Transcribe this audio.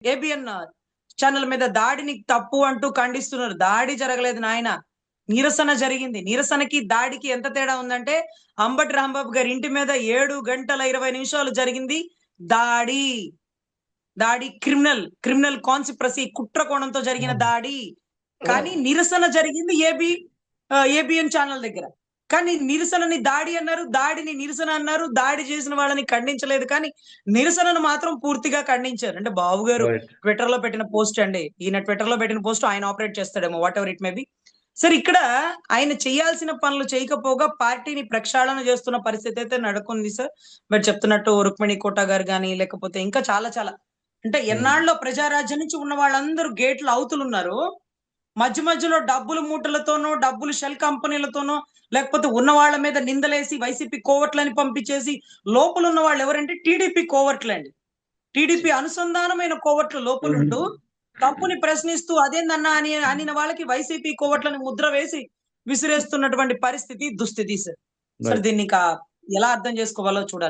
ABN channel మీద దాడిని తప్పు అంటూ ఖండిస్తున్నారు. దాడి జరగలేదు నాయన, నిరసన జరిగింది. నిరసనకి దాడికి ఎంత తేడా ఉందంటే, అంబటి రాంబాబు గారి ఇంటి మీద 7 గంటల 20 నిమిషాలు జరిగింది దాడి. దాడి క్రిమినల్ కాన్స్పిరసీ, కుట్ర కోణంతో జరిగిన దాడి. కానీ నిరసన జరిగింది ఏబిఎన్ ఛానల్ దగ్గర. కానీ నిరసనని దాడి అన్నారు, దాడిని నిరసన అన్నారు. దాడి చేసిన వాళ్ళని ఖండించలేదు, కానీ నిరసనను మాత్రం పూర్తిగా ఖండించారు. అంటే బాబు గారు రైట్. ట్విట్టర్ లో పెట్టిన పోస్ట్ అండి, ఈయన ట్విట్టర్ లో పెట్టిన పోస్ట్ ఆయన ఆపరేట్ చేస్తాడేమో, whatever it may be. సరే, ఇక్కడ ఆయన చేయాల్సిన పనులు చేయకపోగా పార్టీని ప్రక్షాళన చేస్తున్న పరిస్థితి అయితే నడుకుంది సార్. మీరు చెప్తున్నట్టు రుక్మిణి కోట గారు కానీ, లేకపోతే ఇంకా చాలా చాలా, అంటే ఎన్నాళ్ళలో ప్రజారాజ్యం నుంచి ఉన్న వాళ్ళందరూ గేట్ల అవతలున్నారు. మధ్య మధ్యలో డబ్బులు మూటలతోనో, డబ్బులు షెల్ కంపెనీలతోనో, లేకపోతే ఉన్న వాళ్ళ మీద నిందలేసి వైసీపీ కోవట్లని పంపించేసి, లోపల ఉన్న వాళ్ళు ఎవరంటే టీడీపీ కోవట్లండి. టీడీపీ అనుసంధానమైన కోవట్లు లోపలుంటూ తప్పుని ప్రశ్నిస్తూ అదేందన్నా అని అనిన వాళ్ళకి వైసీపీ కోవట్లని ముద్ర వేసి విసిరేస్తున్నటువంటి పరిస్థితి, దుస్థితి సార్. Sir, right. దీన్ని ఎలా అర్థం చేసుకోవాలో చూడాలి.